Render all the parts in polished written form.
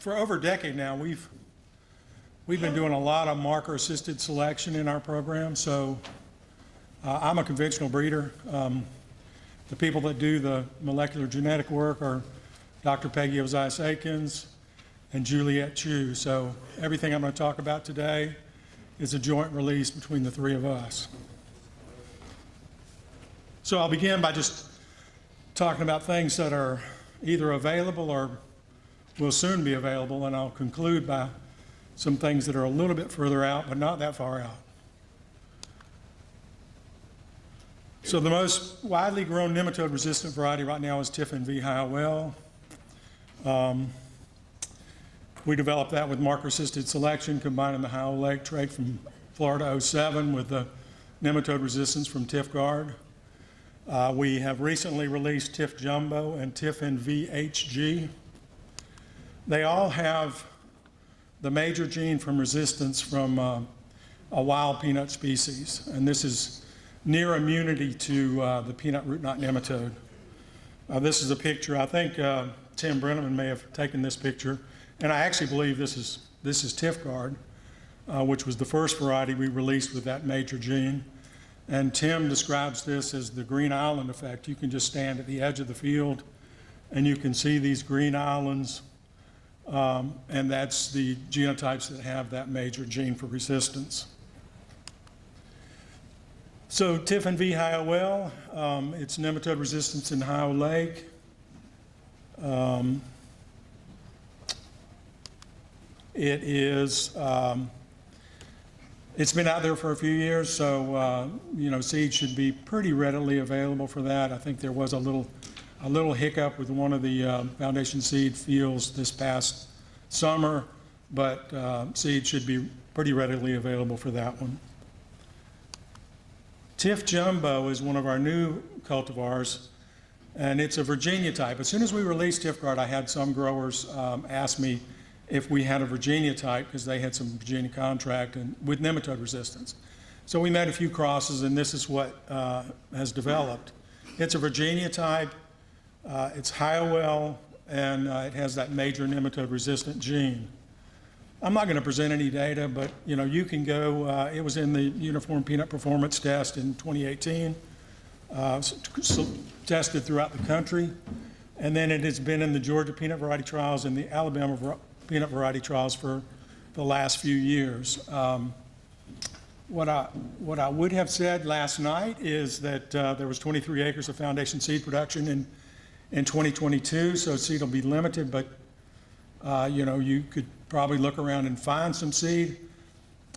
For over a decade now, we've been doing a lot of marker-assisted selection in our program. So I'm a conventional breeder. The people that do the molecular genetic work are Dr. Peggy Ozias-Akins and Juliette Chu. So everything I'm going to talk about today is a joint release between the three of us. So I'll begin by just talking about things that are either available or will soon be available, and I'll conclude by some things that are a little bit further out, but not that far out. So the most widely grown nematode-resistant variety right now is Tiffin V. Hiowell. We developed that with marker-assisted selection, combining the Howell Lake trait from Florida 07 with the nematode resistance from Tifgard. We have recently released Tif Jumbo and Tiffin VHG. They all have the major gene from resistance from a wild peanut species, and this is near immunity to the peanut root knot nematode. This is a picture. I think Tim Brenneman may have taken this picture, and I actually believe this is Tifgard, which was the first variety we released with that major gene. And Tim describes this as the green island effect. You can just stand at the edge of the field and you can see these green islands, and that's the genotypes that have that major gene for resistance. So Tiffin V. Hiowell, it's nematode resistance in Howell Lake. It's been out there for a few years, so seeds should be pretty readily available for that. I think there was a little hiccup with one of the foundation seed fields this past summer, but seeds should be pretty readily available for that one. Tif Jumbo is one of our new cultivars, and it's a Virginia type. As soon as we released Tifgard, I had some growers ask me if we had a Virginia type, because they had some Virginia contract and with nematode resistance. So we made a few crosses, and this is what has developed. It's a Virginia type, it's Hiowell, and it has that major nematode resistant gene. I'm not going to present any data, but you can go, it was in the Uniform Peanut Performance Test in 2018, tested throughout the country, and then it has been in the Georgia peanut variety trials and the Alabama peanut variety trials for the last few years. What I would have said last night is that there was 23 acres of foundation seed production in 2022, so seed will be limited, but you could probably look around and find some seed.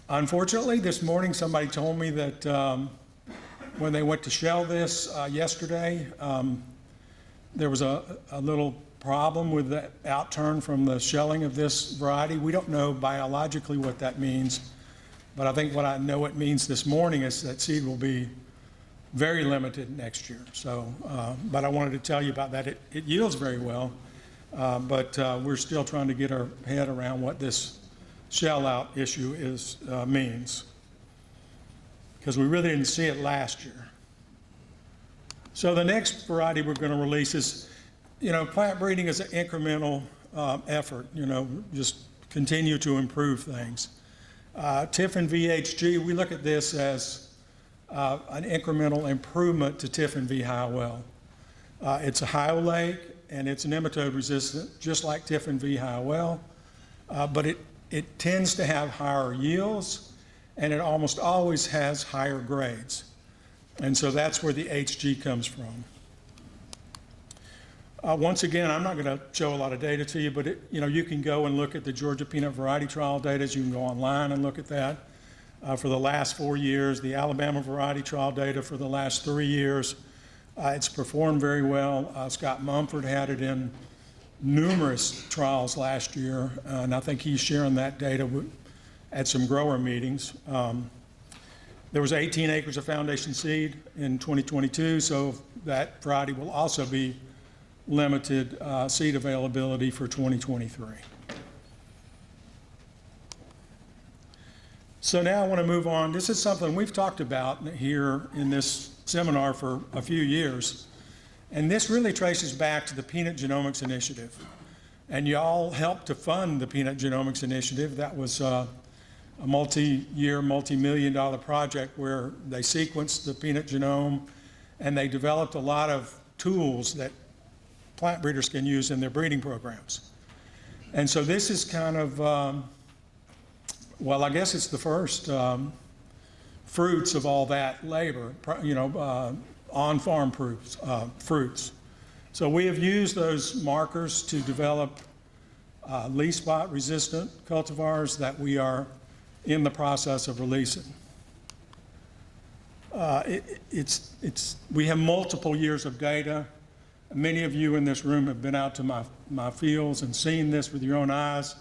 Unfortunately, this morning somebody told me that when they went to shell this yesterday, there was a little problem with the outturn from the shelling of this variety. We don't know biologically what that means, but I think what I know it means this morning is that seed will be very limited next year. So, but I wanted to tell you about that. It yields very well, but we're still trying to get our head around what this shell out issue means, because we really didn't see it last year. So the next variety we're going to release is, plant breeding is an incremental effort, just continue to improve things. Tiffin VHG, we look at this as an incremental improvement to Tiffin V. Hiowell. It's a Howell Lake, and it's nematode resistant, just like Tiffin V. Hiowell, but it tends to have higher yields, and it almost always has higher grades. And so that's where the HG comes from. Once again, I'm not going to show a lot of data to you, but you can go and look at the Georgia peanut variety trial data. You can go online and look at that for the last 4 years. The Alabama variety trial data for the last 3 years. It's performed very well. Scott Mumford had it in numerous trials last year, and I think he's sharing that data at some grower meetings. There was 18 acres of foundation seed in 2022, so that variety will also be limited seed availability for 2023. So now I want to move on. This is something we've talked about here in this seminar for a few years, and this really traces back to the Peanut Genomics Initiative. And y'all helped to fund the Peanut Genomics Initiative. That was a multi-year, multi-million-dollar project where they sequenced the peanut genome and they developed a lot of tools that plant breeders can use in their breeding programs. And so this is kind of, well, I guess it's the first fruits of all that labor, on-farm fruits. So we have used those markers to develop leaf spot resistant cultivars that we are in the process of releasing. We have multiple years of data. Many of you in this room have been out to my fields and seen this with your own eyes,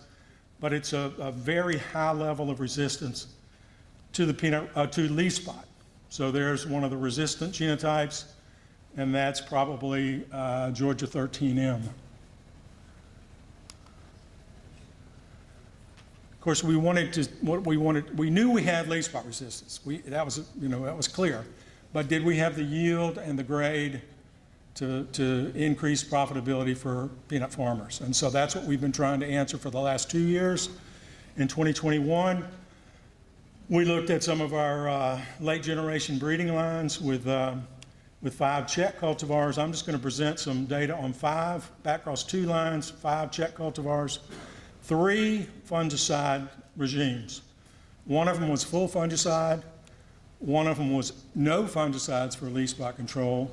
but it's a very high level of resistance to the to leaf spot. So there's one of the resistant genotypes, and that's probably Georgia 13M. Of course, we knew we had leaf spot resistance. That was clear. But did we have the yield and the grade to increase profitability for peanut farmers? And so that's what we've been trying to answer for the last 2 years. In 2021, we looked at some of our late generation breeding lines with 5 check cultivars. I'm just going to present some data on 5 back across 2 lines, 5 check cultivars, 3 fungicide regimes. One of them was full fungicide, one of them was no fungicides for leaf spot control,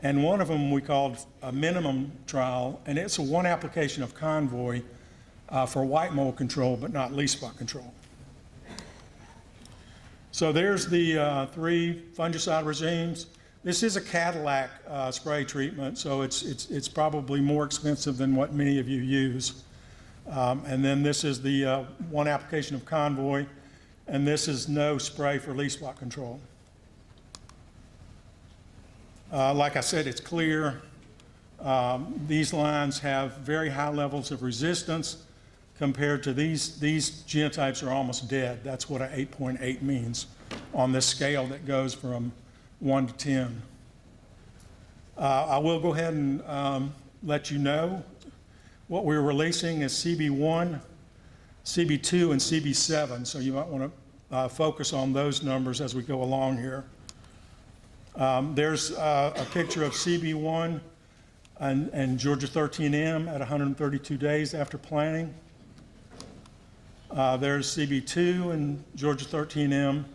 and one of them we called a minimum trial, and it's one application of Convoy for white mold control, but not leaf spot control. So there's the 3 fungicide regimes. This is a Cadillac spray treatment, so it's probably more expensive than what many of you use. And then this is the one application of Convoy, and this is no spray for leaf spot control. Like I said, it's clear. These lines have very high levels of resistance compared to these genotypes are almost dead. That's what an 8.8 means on this scale that goes from 1 to 10. I will go ahead and let you know what we're releasing is CB1, CB2, and CB7, so you might want to focus on those numbers as we go along here. There's a picture of CB1 and Georgia 13M at 132 days after planting. There's CB2 and Georgia 13M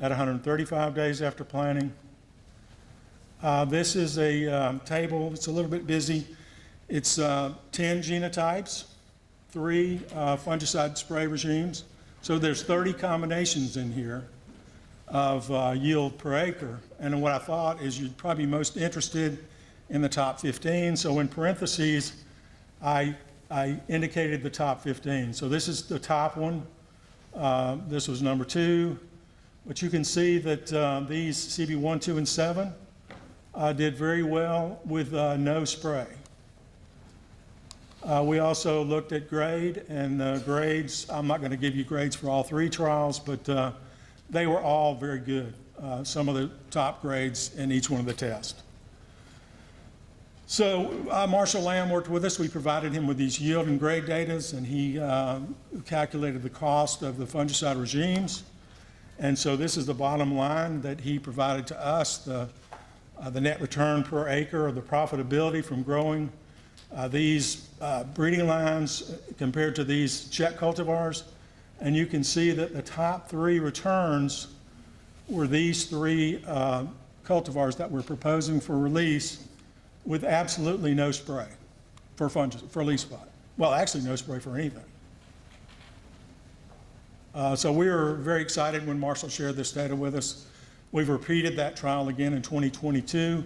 at 135 days after planting. This is a table. It's a little bit busy. It's 10 genotypes, 3 fungicide spray regimes. So there's 30 combinations in here of yield per acre. And what I thought is you'd probably be most interested in the top 15. So in parentheses, I indicated the top 15. So this is the top one. This was number 2. But you can see that these CB1, 2, and 7 did very well with no spray. We also looked at grade, and grades, I'm not going to give you grades for all 3 trials, but they were all very good. Some of the top grades in each one of the tests. So Marshall Lamb worked with us. We provided him with these yield and grade data, and he calculated the cost of the fungicide regimes. And so this is the bottom line that he provided to us, the net return per acre, or the profitability from growing these breeding lines compared to these check cultivars. And you can see that the top 3 returns were these 3 cultivars that we're proposing for release with absolutely no spray for leaf spot. Well, actually no spray for anything. So we were very excited when Marshall shared this data with us. We've repeated that trial again in 2022.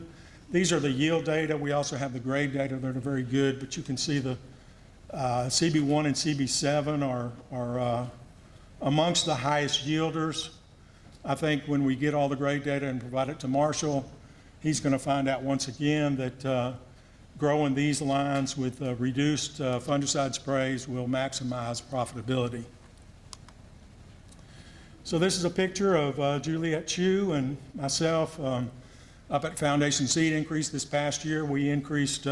These are the yield data. We also have the grade data that are very good, but you can see the CB1 and CB7 are amongst the highest yielders. I think when we get all the grade data and provide it to Marshall, he's going to find out once again that growing these lines with reduced fungicide sprays will maximize profitability. So this is a picture of Juliet Chu and myself up at Foundation Seed Increase this past year. We increased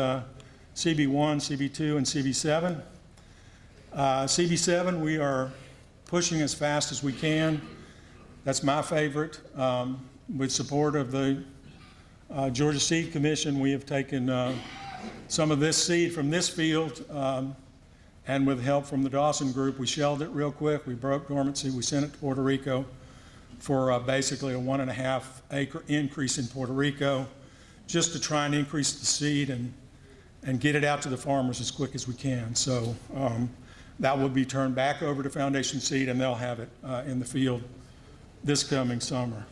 CB1, CB2, and CB7. CB7, we are pushing as fast as we can. That's my favorite. With support of the Georgia Seed Commission, we have taken some of this seed from this field, and with help from the Dawson Group, we shelled it real quick. We broke dormancy. We sent it to Puerto Rico for basically a 1.5 acre increase in Puerto Rico, just to try and increase the seed and get it out to the farmers as quick as we can. So that will be turned back over to Foundation Seed, and they'll have it in the field this coming summer.